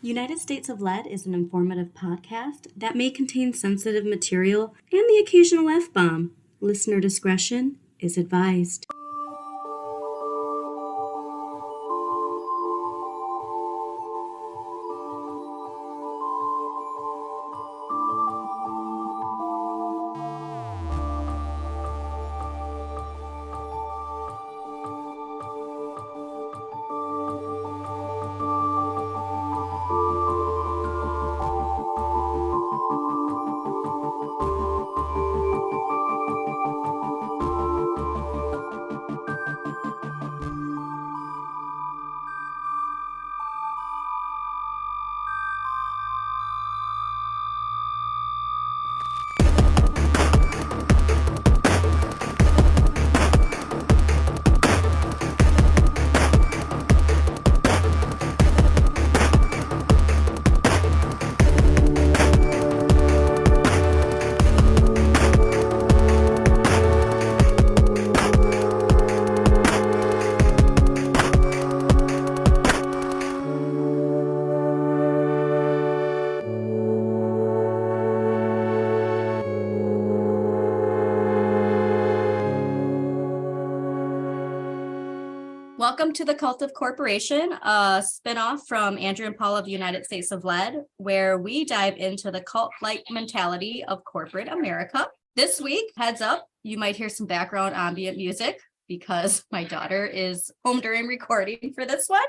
United States of Lead is an informative podcast that may contain sensitive material and the occasional F-bomb. Listener discretion is advised. Welcome to the Cult of Corporation, a spinoff from Andrea and Paul of the United States of Lead, where we dive into the cult-like mentality of corporate America. This week, heads up, you might hear some background ambient music because my daughter is home during recording for this one.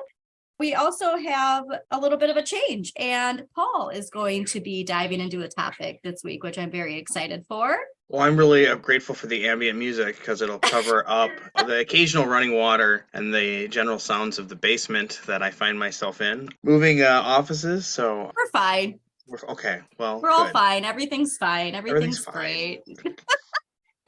We also have a little bit of a change, and Paul is going to be diving into a topic this week, which I'm very excited for. Well, I'm really grateful for the ambient music because it'll cover up the occasional running water and the general sounds of the basement that I find myself in. Moving offices, so... We're fine. Okay, well, We're all fine. Everything's fine. Everything's fine. Great.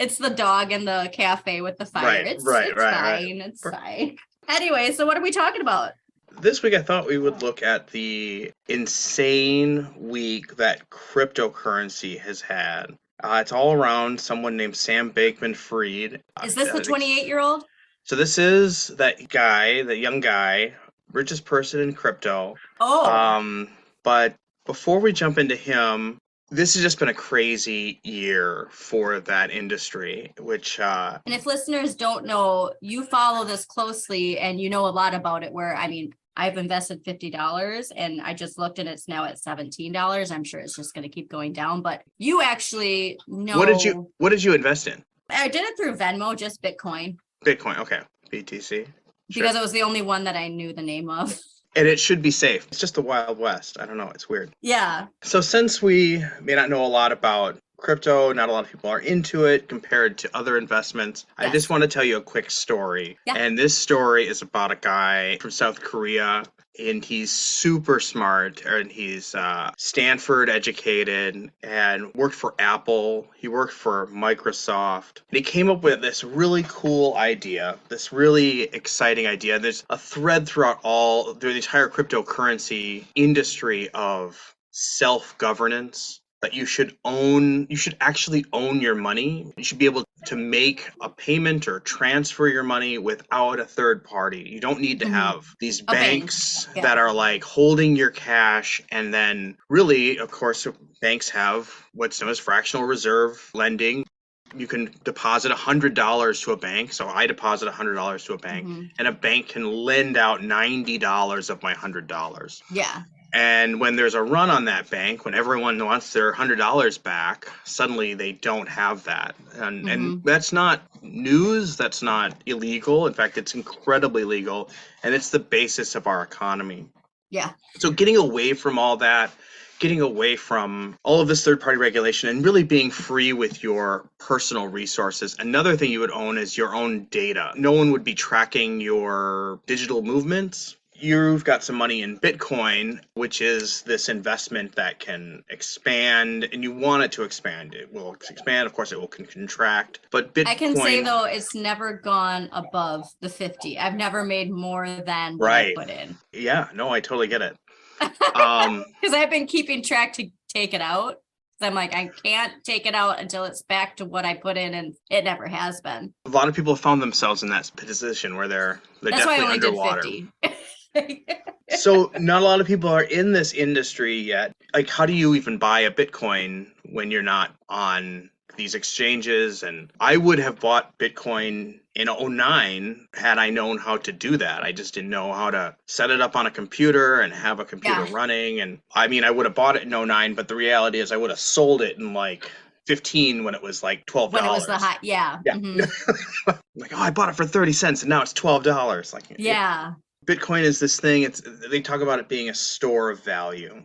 It's the dog in the cafe with the fire. It's fine. It's fine. Anyway, so what are we talking about? This week, I thought we would look at the insane week that cryptocurrency has had. It's all around someone named Sam Bankman-Fried. Is this the 28-year-old? So this is that guy, the young guy, richest person in crypto. Oh. But before we jump into him, this has just been a crazy year for that industry, which... And if listeners don't know, you follow this closely and you know a lot about it where, I've invested $50 and I just looked and it's now at $17. I'm sure it's just going to keep going down, but you actually know. What did you invest in? I did it through Venmo, just Bitcoin. Bitcoin, okay. BTC. Sure. Because it was the only one that I knew the name of. And it should be safe. It's just the Wild West. I don't know. It's weird. Yeah. So since we may not know a lot about crypto, not a lot of people are into it compared to other investments. Yes. I just want to tell you a quick story. Yeah. And this story is about a guy from South Korea, and he's super smart, and he's Stanford educated and worked for Apple. He worked for Microsoft. And he came up with this really cool idea, this really exciting idea. There's a thread throughout the entire cryptocurrency industry of self-governance. That you should actually own your money. You should be able to make a payment or transfer your money without a third party. You don't need to have these banks that are like holding your cash. And then really, of course, banks have what's known as fractional reserve lending. You can deposit $100 to a bank. So I deposit $100 to a bank and a bank can lend out $90 of my $100. Yeah. And when there's a run on that bank, when everyone wants their $100 back, suddenly they don't have that. And that's not news. That's not illegal. In fact, it's incredibly legal. And it's the basis of our economy. Yeah. So getting away from all that, getting away from all of this third-party regulation and really being free with your personal resources. Another thing you would own is your own data. No one would be tracking your digital movements. You've got some money in Bitcoin, which is this investment that can expand, and you want it to expand. It will expand. Of course, it will contract. But Bitcoin... I can say, though, it's never gone above the 50. I've never made more than what I put in. Yeah, no, I totally get it. Because I've been keeping track to take it out. I'm like, I can't take it out until it's back to what I put in, and it never has been. A lot of people have found themselves in that position where they're That's definitely why I only underwater. did 50. Okay. So not a lot of people are in this industry yet. Like, how do you even buy a Bitcoin when you're not on these exchanges? And I would have bought Bitcoin in '09 had I known how to do that. I just didn't know how to set it up on a computer and have a computer Yeah, running. And I mean, I would have bought it in '09, but the reality is I would have sold it in like 15 when it was like when it was the $12. high, yeah. Yeah. Hmm. Like, oh, I bought it for 30 cents and now it's $12. Like, Yeah. Bitcoin is this thing. They talk about it being a store of value,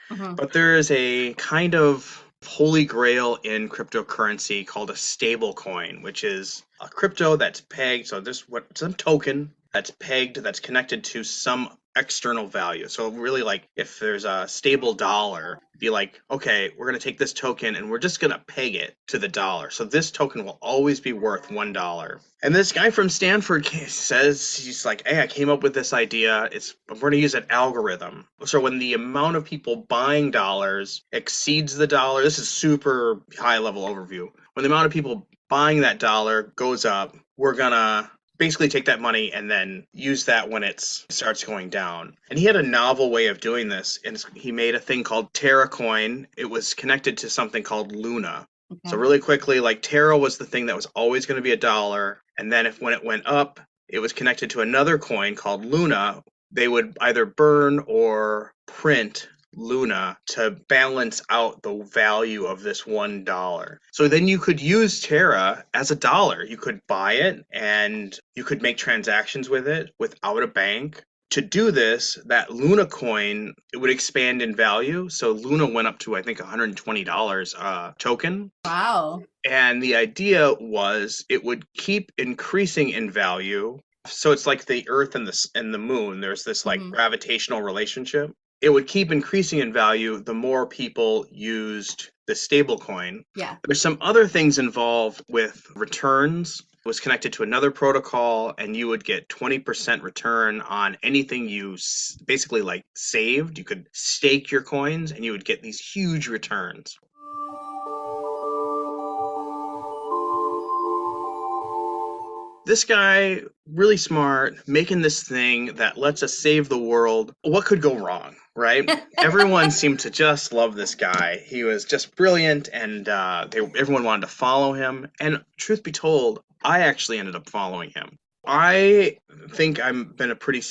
Hmm. but there is a kind of holy grail in cryptocurrency called a stable coin, which is a crypto that's pegged. So this what some token that's pegged that's connected to some external value. So really, like if there's a stable dollar, be like, okay, we're gonna take this token and we're just gonna peg it to the dollar. So this token will always be worth $1. And this guy from Stanford says, he's like, hey, I came up with this idea. We're going to use an algorithm. So when the amount of people buying dollars exceeds the dollar, this is super high level overview. When the amount of people buying that dollar goes up, we're going to basically take that money and then use that when it starts going down. And he had a novel way of doing this, and he made a thing called Terra Coin. It was connected to something called Luna. So Okay. really quickly, like Terra was the thing that was always going to be a dollar, and then when it went up, it was connected to another coin called Luna. They would either burn or print Luna to balance out the value of this $1. So then you could use Terra as a dollar. You could buy it and you could make transactions with it without a bank. To do this, that Luna coin, it would expand in value. So Luna went up to, I think, $120 a token. Wow. And the idea was it would keep increasing in value. So it's like the Earth and the Moon. There's this like Hmm. gravitational relationship. It would keep increasing in value the more people used the stable coin. Yeah. There's some other things involved with returns. It was connected to another protocol, and you would get 20% return on anything you basically like saved. You could stake your coins, and you would get these huge returns. This guy, really smart, making this thing that lets us save the world. What could go wrong, right? Everyone seemed to just love this guy. He was just brilliant, and everyone wanted to follow him. And truth be told, I actually ended up following him. I think I've been a pretty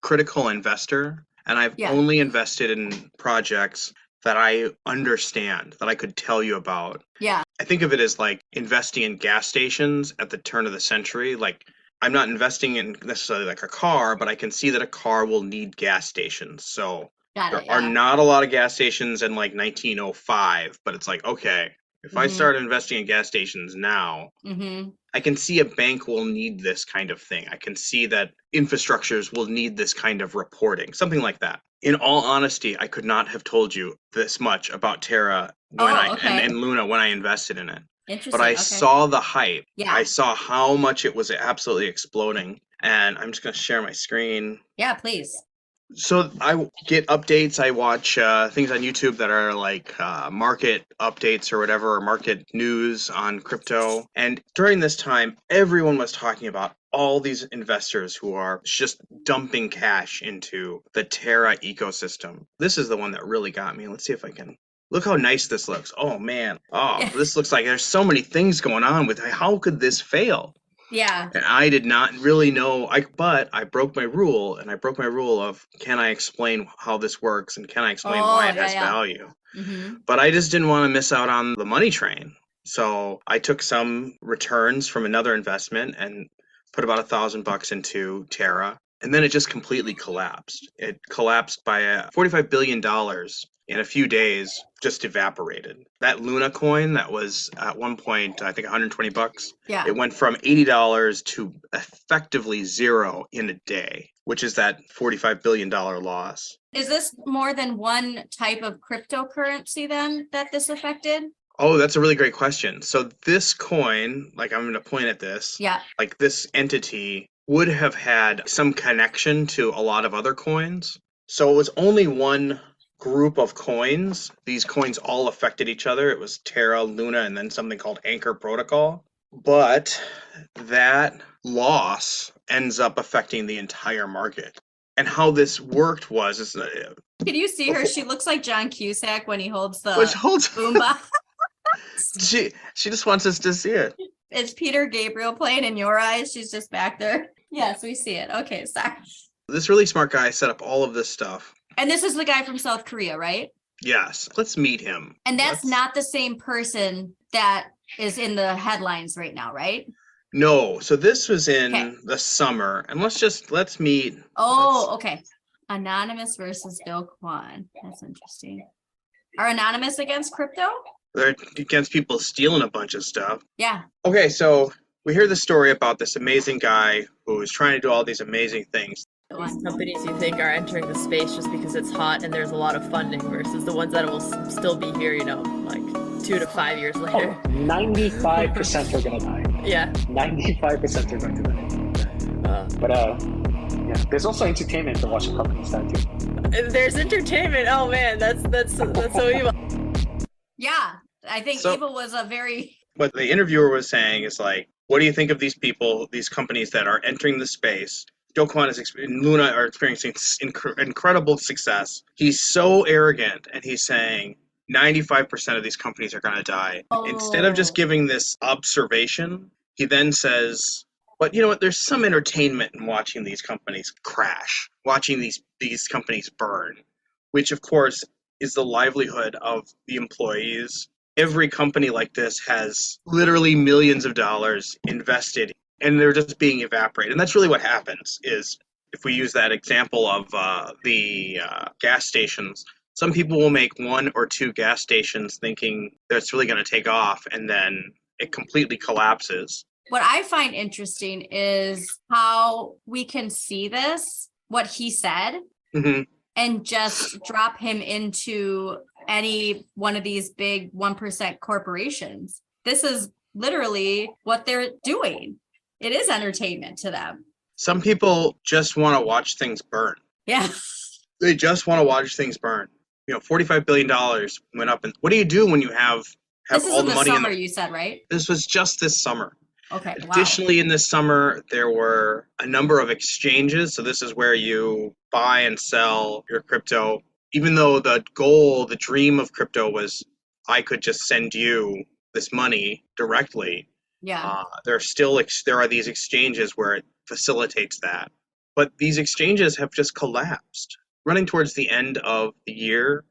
critical investor, and I've Yeah. only invested in projects that I understand, that I could tell you about. Yeah. I think of it as like investing in gas stations at the turn of the century. Like, I'm not investing in necessarily like a car, but I can see that a car will need gas stations. So Got there it. are Yeah. not a lot of gas stations in like 1905, but it's like, okay, if I Hmm. start investing in gas stations now, Hmm. I can see a bank will need this kind of thing. I can see that infrastructures will need this kind of reporting, something like that. In all honesty, I could not have told you this much about Terra Oh, okay. and Luna when I invested in it. But I Interesting. Okay. saw the hype. I Yeah. saw how much it was absolutely exploding. And I'm just going to share my screen. Yeah, please. So I get updates. I watch things on YouTube that are like market updates or whatever, or market news on crypto. And during this time, everyone was talking about all these investors who are just dumping cash into the Terra ecosystem. This is the one that really got me. Let's see if I can. Look how nice this looks. Oh man. Oh, Yeah. this looks like there's so many things going on with it. How could this fail? Yeah. And I did not really know, but I broke my rule, and I broke my rule of can I explain how this works and can I explain why Oh, it yeah, has yeah. value? Hmm. But I just didn't want to miss out on the money train. So I took some returns from another investment and put about $1,000 into Terra. And then it just completely collapsed. It collapsed by $45 billion in a few days, just evaporated. That Luna coin that was at one point, I think $120, Yeah. it went from $80 to effectively zero in a day, which is that $45 billion loss. Is this more than one type of cryptocurrency then that this affected? Oh, that's a really great question. So this coin, like I'm going to point at this, Yeah. like this entity would have had some connection to a lot of other coins. So it was only one group of coins. These coins all affected each other. It was Terra, Luna, and then something called Anchor Protocol. But that loss ends up affecting the entire market. And how this worked was Can you see her? She looks like John Cusack when he holds which the holds boombox. she just wants us to see it. It's Peter Gabriel playing in your eyes. She's just back there. Yes, we see it. Okay, sorry. This really smart guy set up all of this stuff. And this is the guy from South Korea, right? Yes. Let's meet him. And that's not the same person that is in the headlines right now, right? No. So this was in the summer. And let's meet. Okay. Anonymous versus Do Kwon. That's interesting. Are Anonymous against crypto? They're against people stealing a bunch of stuff. Yeah. Okay, so we hear the story about this amazing guy who is trying to do all these amazing things. Those companies you think are entering the space just because it's hot and there's a lot of funding versus the ones that will still be here, like 2 to 5 years later. 95% are gonna die. Yeah. 95% are going to die. But yeah, there's also entertainment to watching companies die too. There's entertainment. Oh man, that's so evil. Yeah, I think evil was a very. What the interviewer was saying is like, what do you think of these people, these companies that are entering the space? Do Kwon and Luna are experiencing incredible success. He's so arrogant, and he's saying 95% of these companies are going to die. Instead of just giving this observation, he then says, but you know what, there's some entertainment in watching these companies crash, watching these companies burn, which of course is the livelihood of the employees. Every company like this has literally millions of dollars invested, and they're just being evaporated. And that's really what happens. Is if we use that example of the gas stations, some people will make 1 or 2 gas stations thinking that it's really going to take off, and then it completely collapses. What I find interesting is how we can see this, what he said, and just drop him into any one of these big 1% corporations. This is literally what they're doing. It is entertainment to them. Some people just want to watch things burn. Yeah. They just want to watch things burn. $45 billion went up. And what do you do when you have all the money? Summer, you said, right? This was just this summer. Okay. Additionally, in this summer, there were a number of exchanges. So this is where you buy and sell your crypto. Even though the goal, the dream of crypto was, I could just send you this money directly. Yeah. There are these exchanges where it facilitates that. But these exchanges have just collapsed, running towards the end of the year.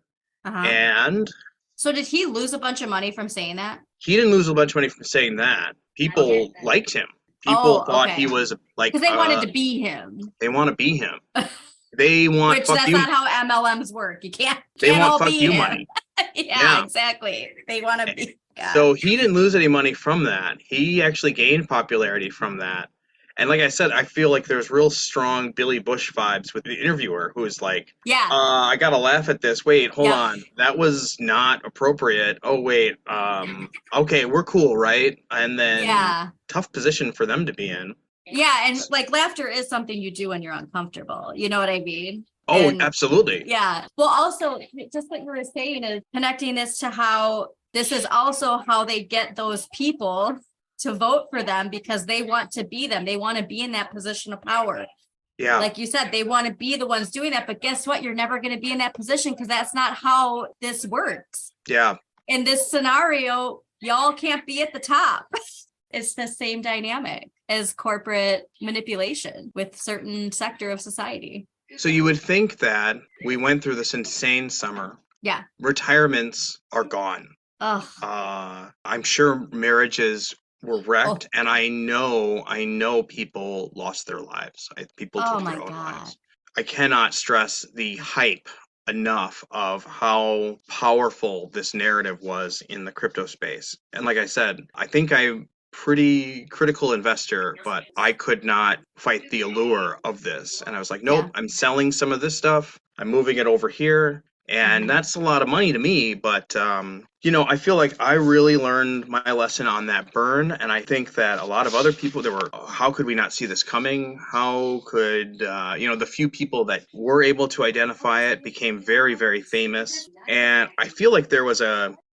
And so did he lose a bunch of money from saying that? He didn't lose a bunch of money from saying that. People liked him. People thought he was like, because they wanted to be him. They want to be him. They want Which that's not how MLMs work. You can't. They want all fuck be you him. money. Yeah, exactly. They want to be. God. So he didn't lose any money from that. He actually gained popularity from that. And like I said, I feel like there's real strong Billy Bush vibes with the interviewer who is like, I got to laugh at this. Wait, hold on. That was not appropriate. Oh, wait. Okay, we're cool, right? And then tough position for them to be in. Yeah, and like laughter is something you do when you're uncomfortable. You know what I mean? Oh, absolutely. Yeah. Well, also, just what you were saying is connecting this to how this is also how they get those people to vote for them because they want to be them. They want to be in that position of power. Yeah. Like you said, they want to be the ones doing that. But guess what? You're never going to be in that position because that's not how this works. Yeah. In this scenario, y'all can't be at the top. It's the same dynamic as corporate manipulation with certain sector of society. So you would think that we went through this insane summer. Yeah. Retirements are gone. Ugh. I'm sure marriages were wrecked, and I know people lost their lives. People took their own lives. I cannot stress the hype enough of how powerful this narrative was in the crypto space. And like I said, I think I'm pretty critical investor, but I could not fight the allure of this. And I was like, nope, I'm selling some of this stuff. I'm moving it over here. And that's a lot of money to me, but, I feel like I really learned my lesson on that burn, and I think that a lot of other people, how could we not see this coming? How could, the few people that were able to identify it became very, very famous, and I feel like there was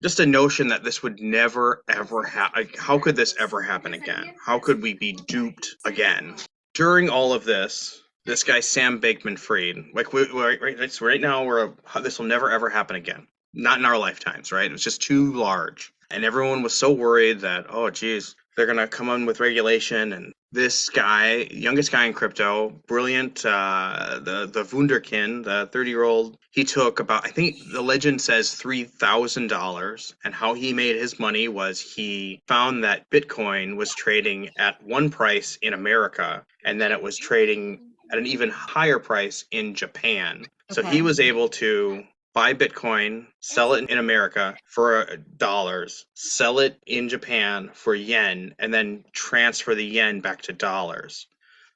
just a notion that this would never, ever happen. How could this ever happen again? How could we be duped again? During all of this, This guy, Sam Bankman-Fried. Like, right now, this will never, ever happen again. Not in our lifetimes, right? It was just too large. And everyone was so worried that, oh, geez, they're going to come on with regulation. And this guy, youngest guy in crypto, brilliant, the Wunderkind, the 30-year-old, he took about, I think the legend says $3,000. And how he made his money was he found that Bitcoin was trading at one price in America, and then it was trading at an even higher price in Japan. So he was able to buy Bitcoin, sell it in America for dollars, sell it in Japan for yen, and then transfer the yen back to dollars.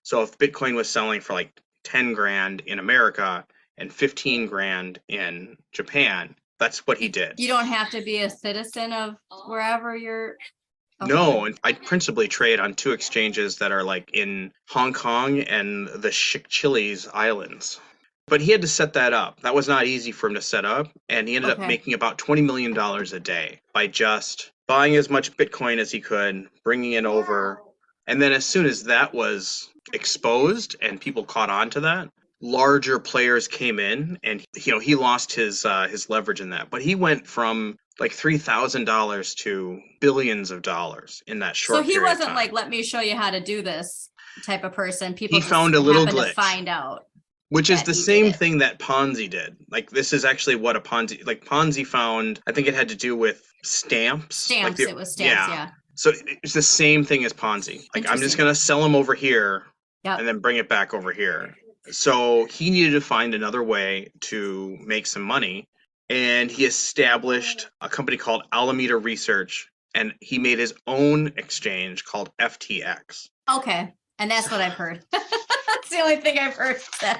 So if Bitcoin was selling for like 10 grand in America and 15 grand in Japan, that's what he did. You don't have to be a citizen of wherever you're. Okay. No, and I principally trade on two exchanges that are like in Hong Kong and the Chili's Islands. But he had to set that up. That was not easy for him to set up. And he ended up making about $20 million a day by just buying as much Bitcoin as he could, bringing it over. And then as soon as that was exposed and people caught on to that, larger players came in, and he lost his leverage in that. But he went from like $3,000 to billions of dollars in that short period. So he wasn't like, let me show you how to do this type of person. People he found a little glitch to find out. Which is the same thing that Ponzi did. Like, this is actually what Ponzi found. I think it had to do with stamps. It was stamps, yeah. So it's the same thing as Ponzi. Like, I'm just going to sell them over here and then bring it back over here. So he needed to find another way to make some money. And he established a company called Alameda Research. And he made his own exchange called FTX. Okay. And that's what I've heard. That's the only thing I've heard.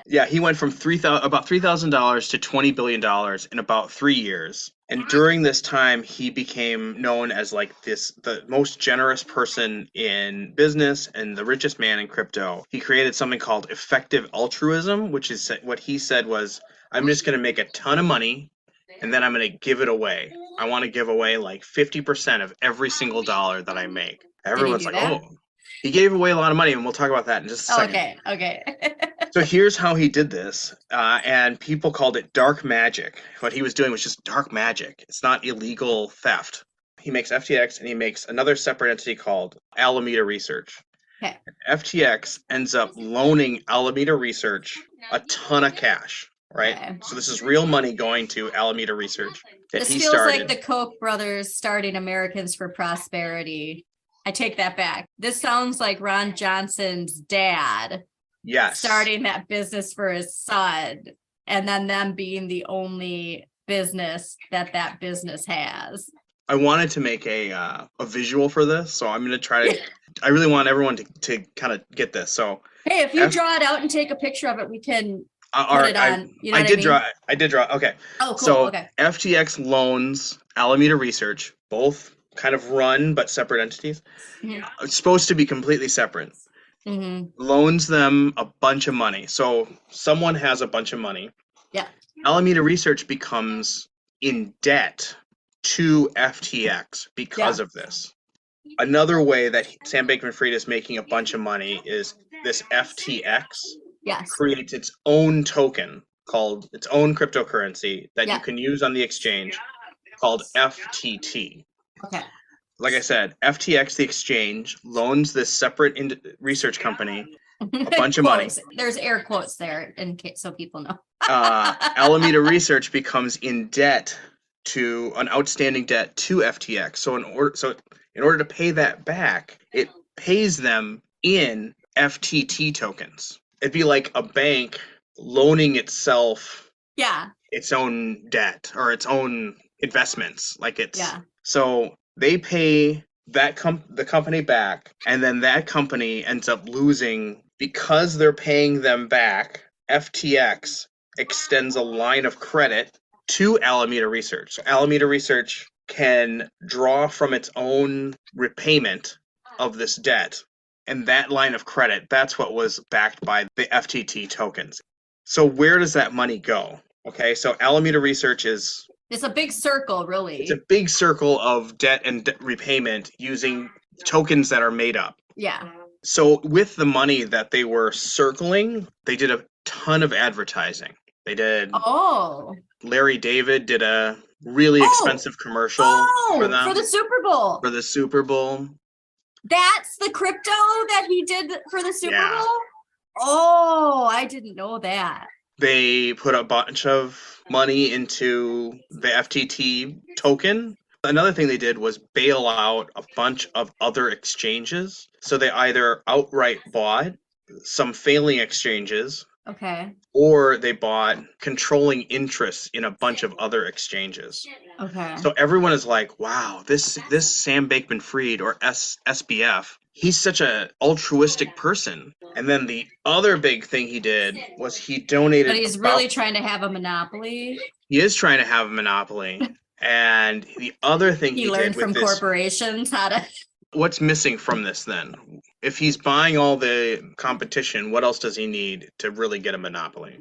Yeah, he went from about $3,000 to $20 billion in about 3 years. And during this time, he became known as like the most generous person in business and the richest man in crypto. He created something called effective altruism, which is what he said was, I'm just going to make a ton of money and then I'm going to give it away. I want to give away like 50% of every single dollar that I make. Everyone's like, oh. He gave away a lot of money, and we'll talk about that in just a second. Okay. So here's how he did this, and people called it dark magic. What he was doing was just dark magic. It's not illegal theft. He makes FTX, and he makes another separate entity called Alameda Research. Okay. FTX ends up loaning Alameda Research a ton of cash, right? Okay. So this is real money going to Alameda Research that this he feels started. Like the Koch brothers starting Americans for Prosperity. I take that back. This sounds like Ron Johnson's dad. Yes. Starting that business for his son, and then them being the only business that business has. I wanted to make a visual for this, so I'm going to try to. I really want everyone to kind of get this. So hey, if you draw it out and take a picture of it, we can put it on. I did draw. Okay. Oh, cool. So okay. FTX loans Alameda Research, both kind of run but separate entities. Mm-hmm. It's supposed to be completely separate. Mm-hmm. Loans them a bunch of money. So someone has a bunch of money. Yeah. Alameda Research becomes in debt to FTX because of this. Another way that Sam Bankman-Fried is making a bunch of money is this FTX creates its own token called its own cryptocurrency that you can use on the exchange called FTT. Okay. Like I said, FTX, the exchange, loans this separate research company a bunch of money. There's air quotes there in case so people know. Alameda Research becomes in debt to an outstanding debt to FTX. So in order to pay that back, it pays them in FTT tokens. It'd be like a bank loaning itself its own debt or its own investments. Like it's so they pay the company back, and then that company ends up losing because they're paying them back. FTX extends a line of credit to Alameda Research. So Alameda Research can draw from its own repayment of this debt, and that line of credit, that's what was backed by the FTT tokens. So where does that money go? Okay, so Alameda Research it's a big circle, really. It's a big circle of debt and repayment using tokens that are made up. Yeah. So with the money that they were circling, they did a ton of advertising. They did. Oh. Larry David did a really expensive commercial for them. For the Super Bowl. For the Super Bowl. That's the crypto that he did for the Super Yeah. Bowl? Oh, I didn't know that. They put a bunch of money into the FTT token. Another thing they did was bail out a bunch of other exchanges. So they either outright bought some failing exchanges. Okay. Or they bought controlling interests in a bunch of other exchanges. Okay. So everyone is like, wow, this Sam Bankman-Fried or SBF, he's such an altruistic person. And then the other big thing he did was he donated. But he's really trying to have a monopoly. He is trying to have a monopoly. And the other thing he learned did with from this, corporations how to. What's missing from this then? If he's buying all the competition, what else does he need to really get a monopoly?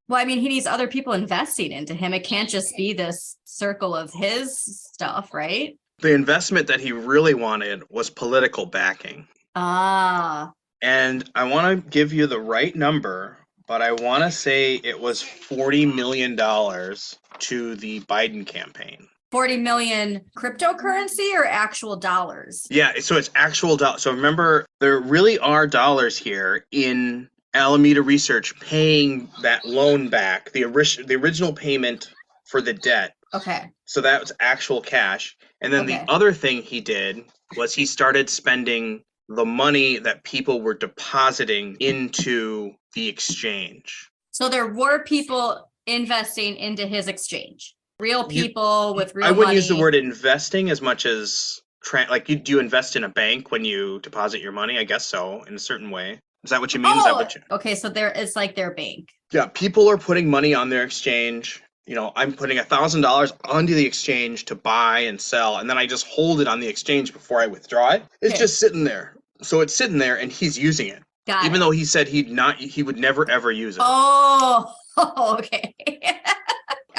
Well, I mean, he needs other people investing into him. It can't just be this circle of his stuff, right? The investment that he really wanted was political backing. Ah. And I want to give you the right number, but I want to say it was $40 million to the Biden campaign. 40 million cryptocurrency or actual dollars? Yeah, so it's actual dollars. So remember, there really are dollars here in Alameda Research paying that loan back, the original payment for the debt. Okay. So that was actual cash. And then the other thing he did was he started spending the money that people were depositing into the exchange. So there were people investing into his exchange. Real people with real money. I wouldn't use the word investing as much as do you invest in a bank when you deposit your money? I guess so, in a certain way. Is that what you mean? Is that what you... Okay, so it's like their bank. Yeah, people are putting money on their exchange. You know, I'm putting $1,000 onto the exchange to buy and sell, and then I just hold it on the exchange before I withdraw it. It's just sitting there. So it's sitting there, and he's using it. Even though he said he would never ever use it. Oh, okay.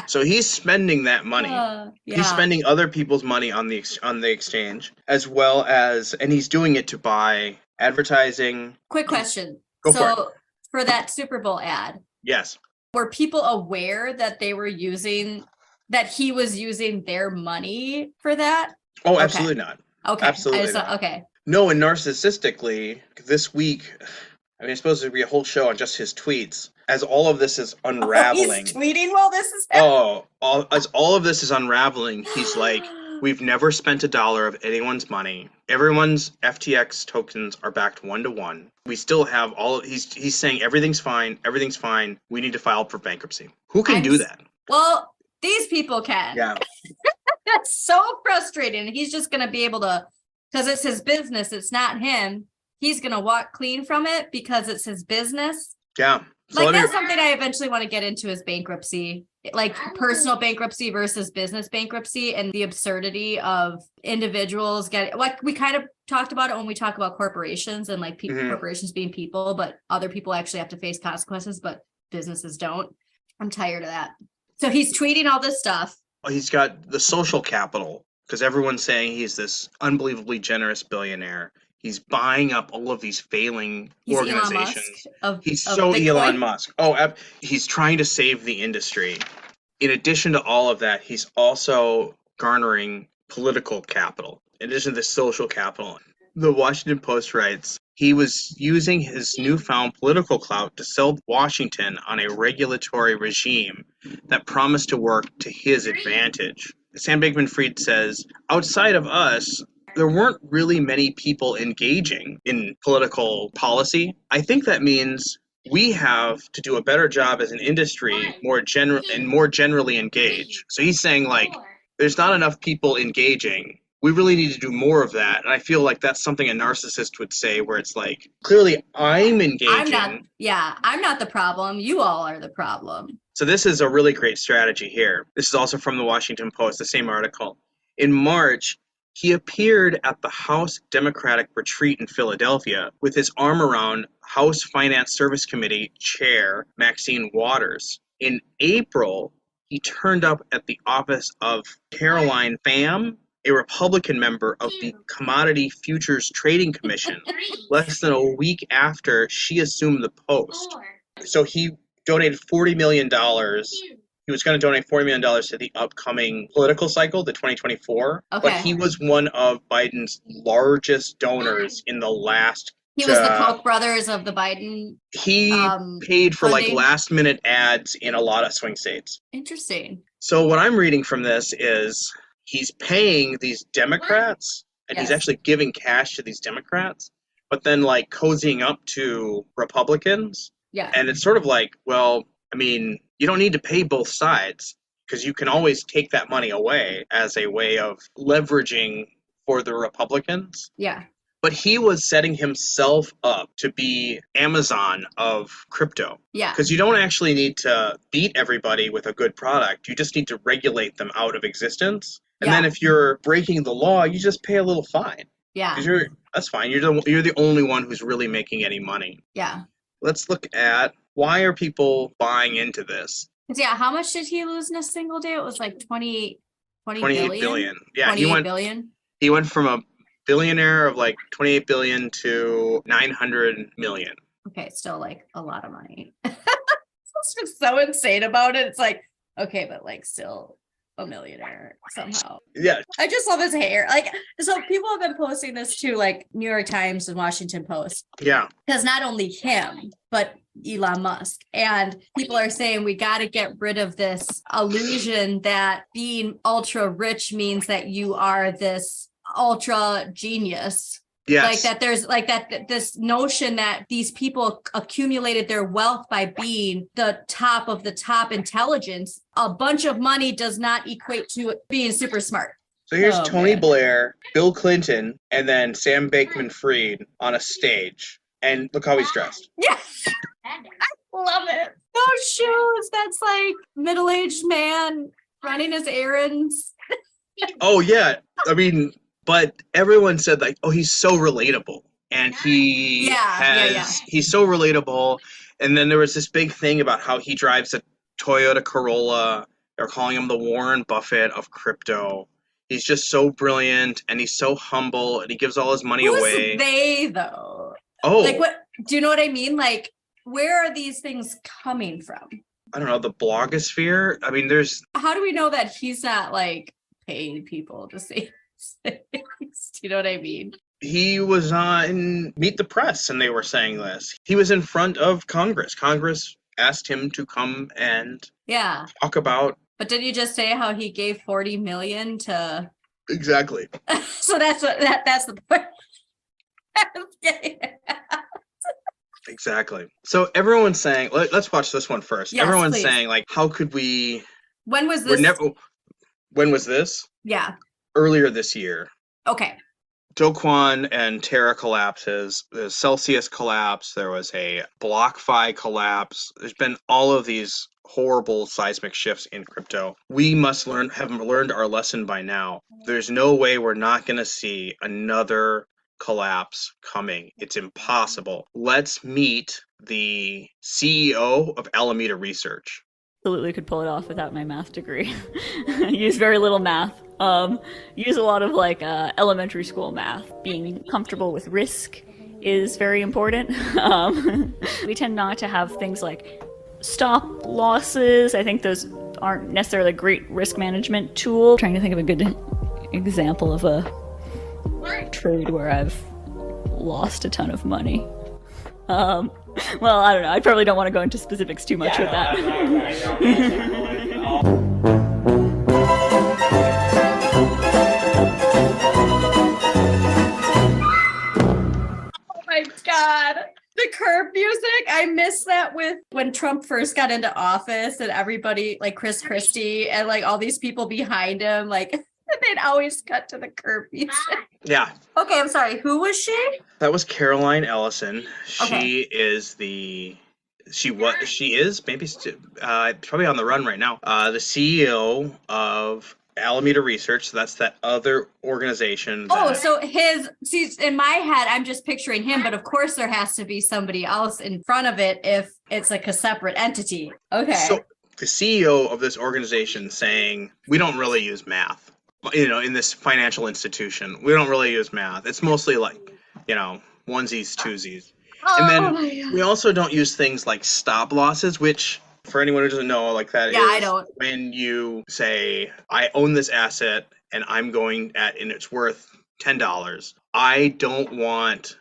So he's spending that money. He's spending other people's money on the exchange, as well as, and he's doing it to buy advertising. Quick question. Go for it. For that Super Bowl ad. Yes. Were people aware that he was using their money for that? Oh, absolutely not. Okay. Absolutely not. Okay. No, and narcissistically, this week, I mean, it's supposed to be a whole show on just his tweets. As all of this is unraveling. He's tweeting while this is happening? As all of this is unraveling, he's like, we've never spent $1 of anyone's money. Everyone's FTX tokens are backed 1-to-1. We still have he's saying everything's fine. Everything's fine. We need to file for bankruptcy. Who can do that? Well, these people can. Yeah. That's so frustrating. He's just going to be able to, because it's his business. It's not him. He's going to walk clean from it because it's his business. Yeah. So that's something I eventually want to get into is bankruptcy, like personal bankruptcy versus business bankruptcy, and the absurdity of individuals getting, like we kind of talked about it when we talk about corporations and like corporations being people, but other people actually have to face consequences, but businesses don't. I'm tired of that. So he's tweeting all this stuff. He's got the social capital because everyone's saying he's this unbelievably generous billionaire. He's buying up all of these failing organizations. He's so Elon Musk. He's trying to save the industry. In addition to all of that, he's also garnering political capital. In addition to the social capital. The Washington Post writes, he was using his newfound political clout to sell Washington on a regulatory regime that promised to work to his advantage. Sam Bankman-Fried says, outside of us, there weren't really many people engaging in political policy. I think that means we have to do a better job as an industry, more generally engage. So he's saying, like, there's not enough people engaging. We really need to do more of that. And I feel like that's something a narcissist would say, where it's like, clearly I'm engaging. I'm not the problem. You all are the problem. So this is a really great strategy here. This is also from the Washington Post, the same article. In March, he appeared at the House Democratic Retreat in Philadelphia with his arm around House Finance Service Committee Chair Maxine Waters. In April, he turned up at the office of Caroline Pham a Republican member of the Commodity Futures Trading Commission less than a week after she assumed the post. So he donated $40 million. He was going to donate $40 million to the upcoming political cycle, the 2024. Okay. But he was one of Biden's largest donors in the last. He was the Koch brothers of the Biden. He paid for funding. like last minute ads in a lot of swing states. Interesting. So what I'm reading from this is he's paying these Democrats, and he's actually giving cash to these Democrats, but then like cozying up to Republicans. Yeah. And it's sort of like, well, I mean, you don't need to pay both sides because you can always take that money away as a way of leveraging for the Republicans. Yeah. But he was setting himself up to be Amazon of crypto. Yeah. Because you don't actually need to beat everybody with a good product. You just need to regulate them out of existence. And then if you're breaking the law, you just pay a little fine. Yeah. That's fine. You're the only one who's really making any money. Yeah. Let's look at why are people buying into this? Yeah. How much did he lose in a single day? It was like 28 billion. Yeah. 28 billion. He went from a billionaire of like 28 billion to 900 million. Okay. Still like a lot of money. It's just so insane about it. It's like, okay, but like still a millionaire somehow. Yeah. I just love his hair. Like, so people have been posting this to like New York Times and Washington Post. Yeah. Because not only him, but Elon Musk. And people are saying we got to get rid of this illusion that being ultra rich means that you are this ultra genius. Yes. Like that there's like that this notion that these people accumulated their wealth by being the top of the top intelligence. A bunch of money does not equate to being super smart. So here's Tony Blair, Bill Clinton, and then Sam Bankman-Fried on a stage. And look how he's dressed. Yes. I love it. Those shoes. That's like middle-aged man running his errands. Oh, yeah. I mean, but everyone said like, oh, he's so relatable. And he's so relatable. And then there was this big thing about how he drives a Toyota Corolla. They're calling him the Warren Buffett of crypto. He's just so brilliant and he's so humble and he gives all his money away. Who's they though? Oh, like what? Do you know what I mean? Like, where are these things coming from? I don't know, the blogosphere. I mean, how do we know that he's not like paying people to say things? Do you know what I mean? He was on Meet the Press and they were saying this. He was in front of Congress. Congress asked him to come and talk about. But did you just say how he gave 40 million to? Exactly. So that's the point. Exactly. So everyone's saying, let's watch this one first. Yes, everyone's please. saying like, how could we? When was this? When was this? Yeah. Earlier this year. Okay. Do Kwon and Terra collapses. The Celsius collapse. There was a BlockFi collapse. There's been all of these horrible seismic shifts in crypto. We must have learned our lesson by now. There's no way we're not going to see another collapse coming. It's impossible. Let's meet the CEO of Alameda Research. Absolutely could pull it off without my math degree. Use very little math. Use a lot of like elementary school math. Being comfortable with risk is very important. We tend not to have things like stop losses. I think those aren't necessarily a great risk management tool. I'm trying to think of a good example of a trade where I've lost a ton of money. Well, I don't know. I probably don't want to go into specifics too much with that. Oh my God. The curb music. I miss that with when Trump first got into office and everybody like Chris Christie and like all these people behind him, like they'd always cut to the curb music. Yeah. Okay, I'm sorry. Who was she? That was Caroline Ellison. She is maybe probably on the run right now. The CEO of Alameda Research. So that's that other organization. So in my head, I'm just picturing him, but of course there has to be somebody else in front of it if it's like a separate entity. Okay. So the CEO of this organization saying, we don't really use math. in this financial institution. We don't really use math. It's mostly like, onesies, twosies. And Oh then my God. we also don't use things like stop losses, which for anyone who doesn't know, like that Yeah, I is don't. when you say, I own this asset and and it's worth $10. I don't want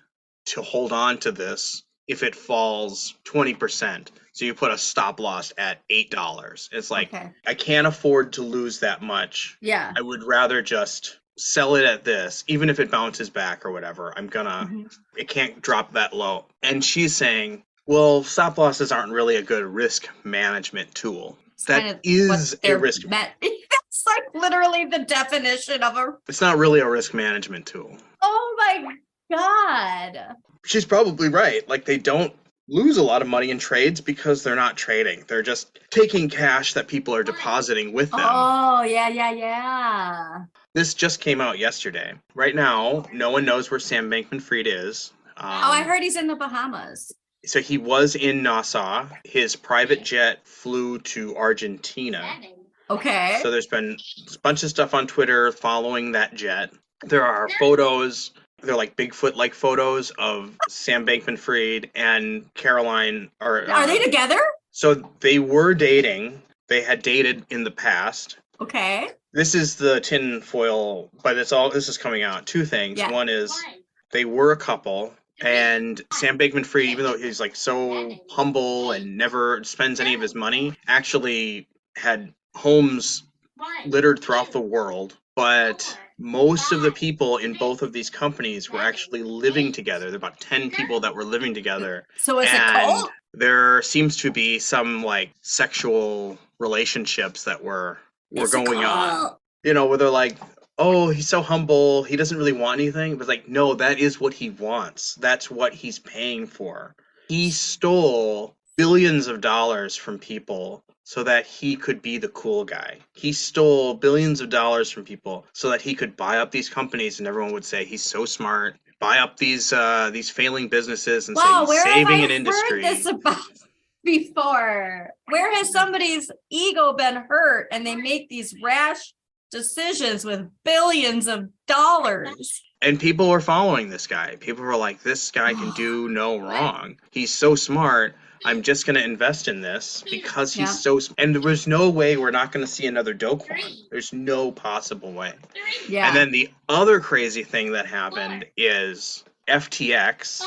to hold on to this if it falls 20%. So you put a stop loss at $8. It's like, Okay. I can't afford to lose that much. Yeah. I would rather just sell it at this, even if it bounces back or whatever. It can't drop that low. And she's saying, well, stop losses aren't really a good risk management tool. It's That kind of is what a they're risk. That's like literally the definition of a. It's not really a risk management tool. Oh my God. She's probably right. Like, they don't lose a lot of money in trades because they're not trading. They're just taking cash that people are depositing with them. Oh, yeah. This just came out yesterday. Right now, no one knows where Sam Bankman-Fried is. I heard he's in the Bahamas. So he was in Nassau. His private jet flew to Argentina. Okay. So there's been a bunch of stuff on Twitter following that jet. There are photos. They're like Bigfoot-like photos of Sam Bankman-Fried and Caroline. Are they together? So they were dating. They had dated in the past. Okay. This is the tinfoil, but this is coming out. Two things. Yeah. One is they were a couple, and Sam Bankman-Fried, even though he's like so humble and never spends any of his money, actually had homes littered throughout the world. But most of the people in both of these companies were actually living together. There are about 10 people that were living together. So it's a cult? There seems to be some like sexual relationships that were going on. Where they're like, oh, he's so humble, he doesn't really want anything. But like, no, that is what he wants. That's what he's paying for. He stole billions of dollars from people so that he could be the cool guy. He stole billions of dollars from people so that he could buy up these companies, and everyone would say he's so smart. Buy up these failing businesses and say he's saving an industry. Heard this about before? Where has somebody's ego been hurt and they make these rash decisions with billions of dollars? And people were following this guy. People were like, this guy can do no wrong. He's so smart. I'm just going to invest in this because he's so smart. And there was no way we're not going to see another Do Kwon. There's no possible way. Yeah. And then the other crazy thing that happened is FTX,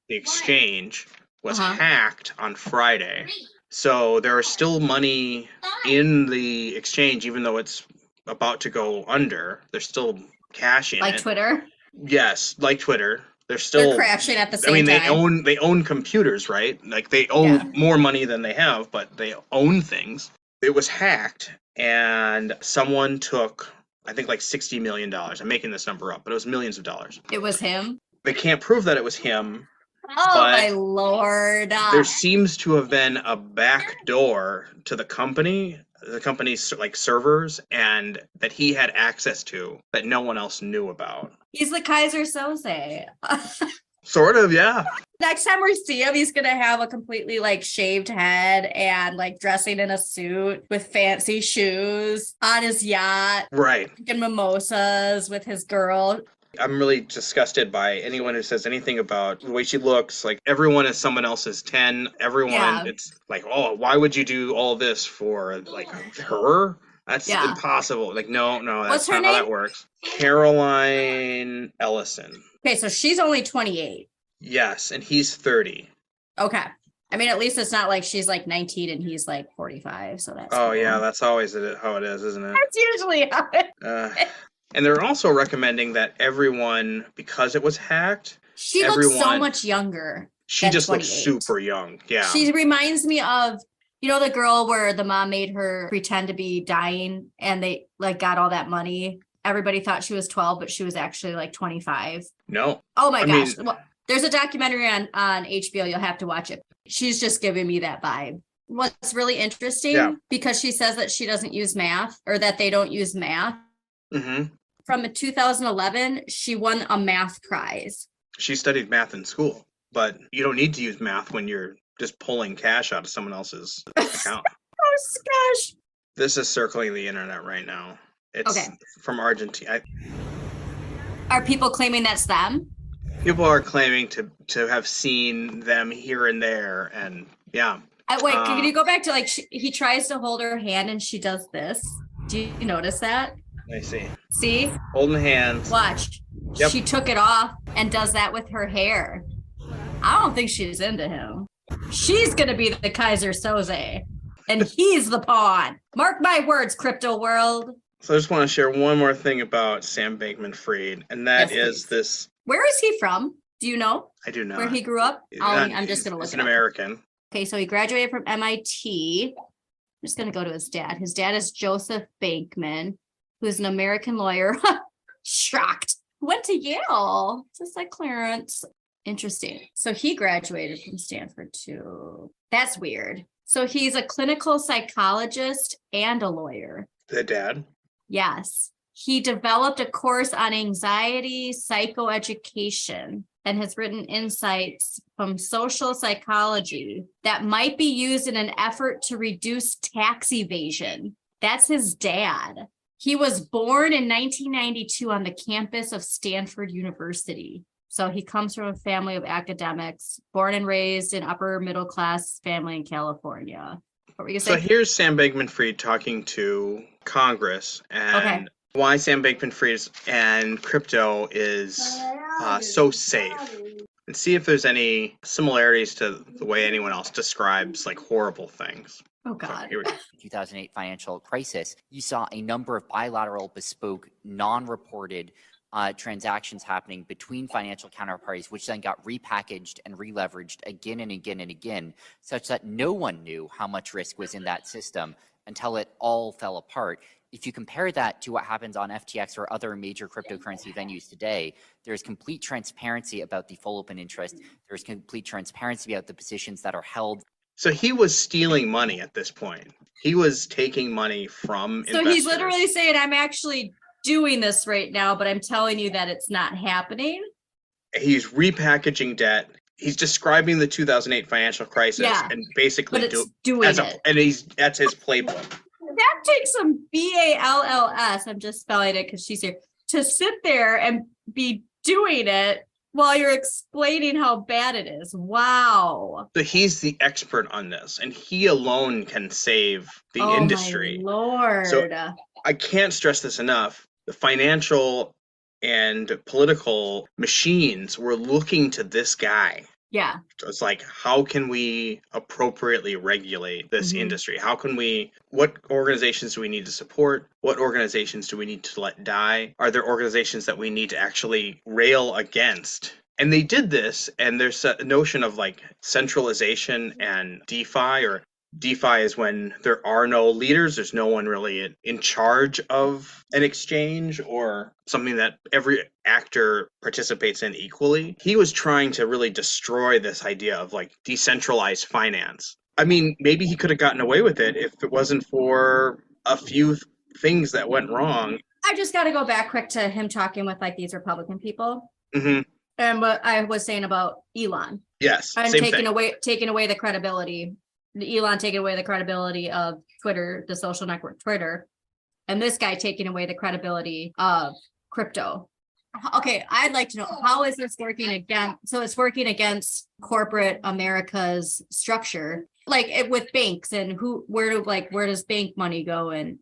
the exchange, was hacked on Friday. So there is still money in the exchange, even though it's about to go under. There's still cash in it. Like Twitter? Yes, like Twitter. They're crashing at the same time. They own computers, right? Like they own more money than they have, but they own things. It was hacked, and someone took, I think, like $60 million. I'm making this number up, but it was millions of dollars. It was him? They can't prove that it was him. Oh my Lord. There seems to have been a back door to the company's like servers, and that he had access to that no one else knew about. He's the Kaiser Soze. Sort of, yeah. Next time we see him, he's going to have a completely like shaved head and like dressing in a suit with fancy shoes on his yacht. Right. Drinking mimosas with his girl. I'm really disgusted by anyone who says anything about the way she looks. Like, everyone is someone else's 10. Everyone, it's like, oh, why would you do all this for, like, her? That's impossible. Like, no, that's not how that works. Caroline Ellison. Okay, so she's only 28. Yes, and he's 30. Okay. I mean, at least it's not like she's like 19 and he's like 45, so that's cool. Yeah, that's always how it is, isn't it? That's usually how it is. And they're also recommending that everyone, because it was hacked, looks so much younger. She just looks super young. Yeah. She reminds me of, the girl where the mom made her pretend to be dying and they like got all that money. Everybody thought she was 12, but she was actually like 25. No. Oh my gosh. Well, there's a documentary on HBO. You'll have to watch it. She's just giving me that vibe. What's really interesting, because she says that she doesn't use math, or that they don't use math. Mm-hmm. From 2011, she won a math prize. She studied math in school, but you don't need to use math when you're just pulling cash out of someone else's account. Oh gosh. This is circling the internet right now. It's from Argentina. Are people claiming that's them? People are claiming to have seen them here and there, and yeah. Wait, can you go back to like he tries to hold her hand and she does this? Do you notice that? I see. See? Holding hands. Watch. Yep. She took it off and does that with her hair. I don't think she's into him. She's gonna be the Kaiser Soze, and he's the pawn. Mark my words, crypto world. So I just want to share one more thing about Sam Bankman-Fried, and that is please. this. Where is he from? Do you know? I do not. Where he grew up? I'm just gonna look He's it an up. American. Okay, so he graduated from MIT. I'm just gonna go to his dad. His dad is Joseph Bankman, who's an American lawyer. Shocked. Went to Yale, just like Clarence. Interesting. So he graduated from Stanford too. That's weird. So he's a clinical psychologist and a lawyer. The dad? Yes. He developed a course on anxiety psychoeducation and has written insights from social psychology that might be used in an effort to reduce tax evasion. That's his dad. He was born in 1992 on the campus of Stanford University. So he comes from a family of academics, born and raised in upper middle class family in California. What were you saying? So here's Sam Bankman-Fried talking to Congress and why Sam Bankman-Fried and crypto is so safe. And see if there's any similarities to the way anyone else describes like horrible things. Oh, God. So here we go. 2008 financial crisis, you saw a number of bilateral, bespoke, non-reported transactions happening between financial counterparties, which then got repackaged and re-leveraged again and again and again, such that no one knew how much risk was in that system until it all fell apart. If you compare that to what happens on FTX or other major cryptocurrency venues today, there's complete transparency about the full open interest. There's complete transparency about the positions that are held. So he was stealing money at this point. He was taking money from investors. So he's literally saying, I'm actually doing this right now, but I'm telling you that it's not happening. He's repackaging debt. He's describing the 2008 financial crisis and basically doing it. And that's his playbook. That takes some BALLS. I'm just spelling it because she's here to sit there and be doing it while you're explaining how bad it is. Wow. So he's the expert on this, and he alone can save the industry. My Lord. So I can't stress this enough. The financial and political machines were looking to this guy. Yeah. So it's like, how can we appropriately regulate this industry? What organizations do we need to support? What organizations do we need to let die? Are there organizations that we need to actually rail against? And they did this, and there's a notion of like centralization and DeFi, or DeFi is when there are no leaders, there's no one really in charge of an exchange or something that every actor participates in equally. He was trying to really destroy this idea of like decentralized finance. I mean, maybe he could have gotten away with it if it wasn't for a few things that went wrong. I just got to go back quick to him talking with like these Republican people. Mm-hmm. And what I was saying about Elon. Yes, and same taking thing. away the credibility. Elon taking away the credibility of Twitter, the social network Twitter, and this guy taking away the credibility of crypto. Okay, I'd like to know, how is this working against? So it's working against corporate America's structure, like with banks and where does bank money go? And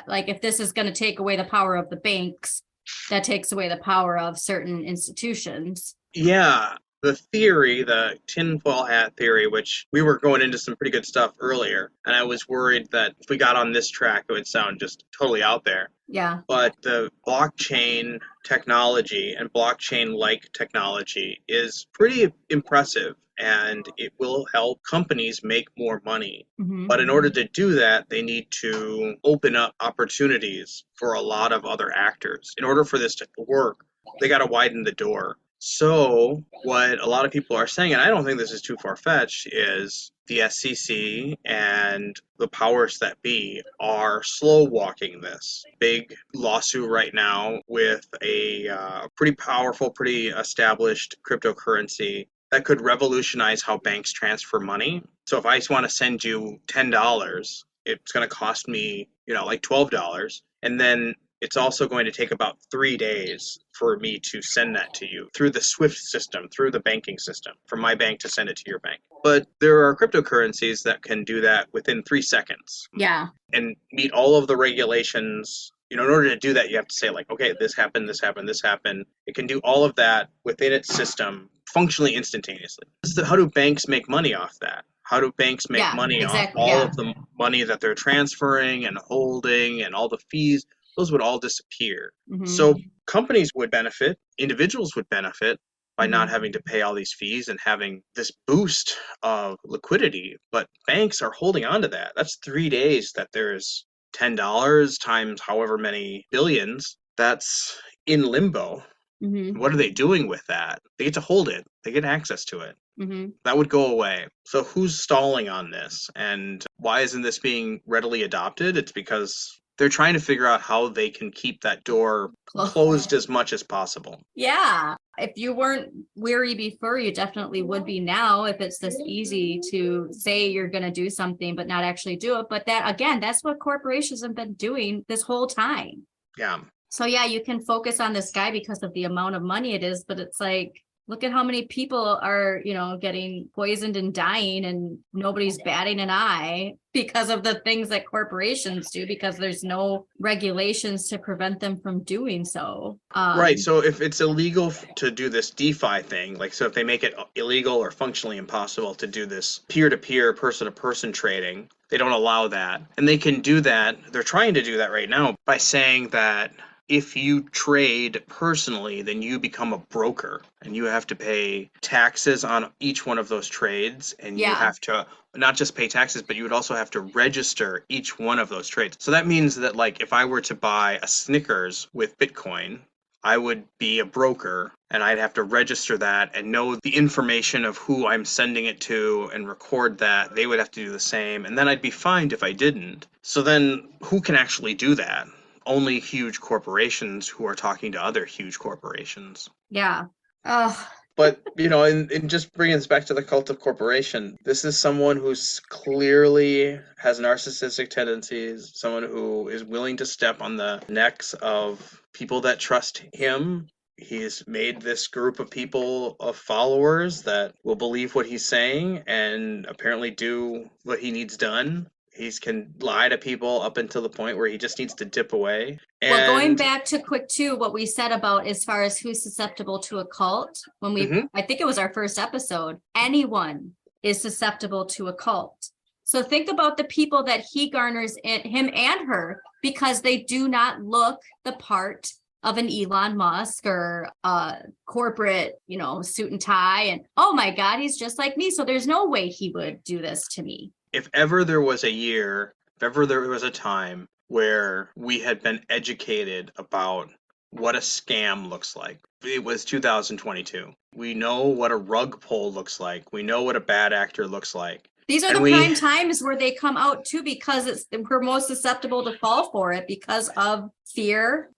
like if this is going to take away the power of the banks, that takes away the power of certain institutions. Yeah. The theory, the tinfoil hat theory, which we were going into some pretty good stuff earlier, and I was worried that if we got on this track, it would sound just totally out there. Yeah. But the blockchain technology and blockchain-like technology is pretty impressive, and it will help companies make more money. Mm-hmm. But in order to do that, they need to open up opportunities for a lot of other actors. In order for this to work, they got to widen the door. So what a lot of people are saying, and I don't think this is too far-fetched, is the SEC and the powers that be are slow-walking this. Big lawsuit right now with a pretty powerful, pretty established cryptocurrency that could revolutionize how banks transfer money. So if I just want to send you $10, it's going to cost me, like $12. And then it's also going to take about 3 days for me to send that to you through the SWIFT system, through the banking system, from my bank to send it to your bank. But there are cryptocurrencies that can do that within 3 seconds. Yeah. And meet all of the regulations. In order to do that, you have to say, like, okay, this happened, this happened, this happened. It can do all of that within its system, functionally instantaneously. So how do banks make money off that? How do banks make money off all of the money that they're transferring and holding and all the fees? Those would all disappear. Mm-hmm. So companies would benefit, individuals would benefit by not having to pay all these fees and having this boost of liquidity. But banks are holding on to that. That's 3 days that there's $10 times however many billions. That's in limbo. Mm-hmm. What are they doing with that? They get to hold it. They get access to it. Mm-hmm. That would go away. So who's stalling on this? And why isn't this being readily adopted? It's because they're trying to figure out how they can keep that door closed as much as possible. Yeah. If you weren't weary before, you definitely would be now if it's this easy to say you're going to do something, but not actually do it. But that, again, that's what corporations have been doing this whole time. Yeah. So, yeah, you can focus on this guy because of the amount of money it is, but it's like, look at how many people are, getting poisoned and dying, and nobody's batting an eye because of the things that corporations do, because there's no regulations to prevent them from doing so. Right. So if it's illegal to do this DeFi thing, like, so if they make it illegal or functionally impossible to do this peer-to-peer, person-to-person trading, they don't allow that. And they can do that. They're trying to do that right now by saying that if you trade personally, then you become a broker and you have to pay taxes on each one of those trades. And you have to not just pay taxes, but you would also have to register each one of those trades. So that means that, like, if I were to buy a Snickers with Bitcoin, I would be a broker and I'd have to register that and know the information of who I'm sending it to and record that. They would have to do the same. And then I'd be fined if I didn't. So then who can actually do that? Only huge corporations who are talking to other huge corporations. Yeah. But, and just bringing this back to the cult of corporation, this is someone who's clearly has narcissistic tendencies, someone who is willing to step on the necks of people that trust him. He's made this group of people, of followers, that will believe what he's saying and apparently do what he needs done. He can lie to people up until the point where he just needs to dip away. Well, going back to quick too, what we said about as far as who's susceptible to a cult, when I think it was our first episode, anyone is susceptible to a cult. So think about the people that he garners in him and her, because they do not look the part of an Elon Musk or a corporate, suit and tie. And, oh my God, he's just like me. So there's no way he would do this to me. If ever there was a year, if ever there was a time where we had been educated about what a scam looks like, it was 2022. We know what a rug pull looks like. We know what a bad actor looks like. These are the prime times where they come out too, because we're most susceptible to fall for it because of fear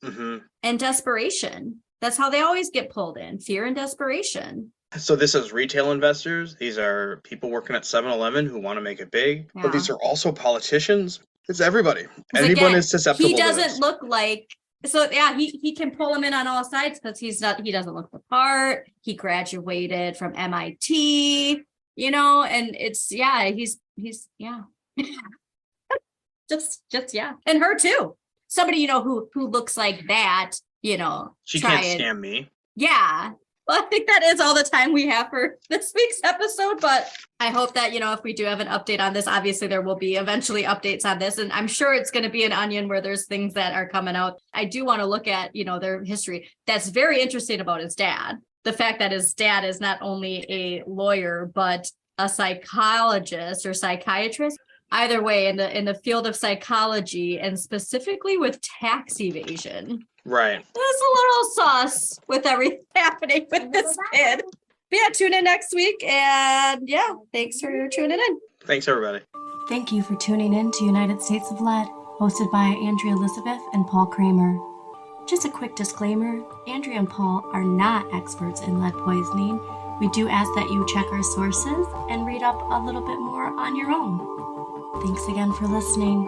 and desperation. That's how they always get pulled in, fear and desperation. So this is retail investors. These are people working at 7-Eleven who want to make it big. Yeah. But these are also politicians. It's everybody. Anyone is susceptible. He doesn't look like. So yeah, he can pull him in on all sides because he doesn't look the part. He graduated from MIT, and it's he's just and her too. Somebody who looks like that, She can't scam me. Yeah. Well, I think that is all the time we have for this week's episode, but I hope that, if we do have an update on this, obviously there will be eventually updates on this, and I'm sure it's going to be an onion where there's things that are coming out. I do want to look at, their history. That's very interesting about his dad. The fact that his dad is not only a lawyer, but a psychologist or psychiatrist. Either way, in the field of psychology, and specifically with tax evasion. Right. There's a little sauce with everything happening with this kid. But yeah, tune in next week. And yeah, thanks for tuning in. Thanks, everybody. Thank you for tuning in to United States of Lead, hosted by Andrea Elizabeth and Paul Kramer. Just a quick disclaimer, Andrea and Paul are not experts in lead poisoning. We do ask that you check our sources and read up a little bit more on your own. Thanks again for listening.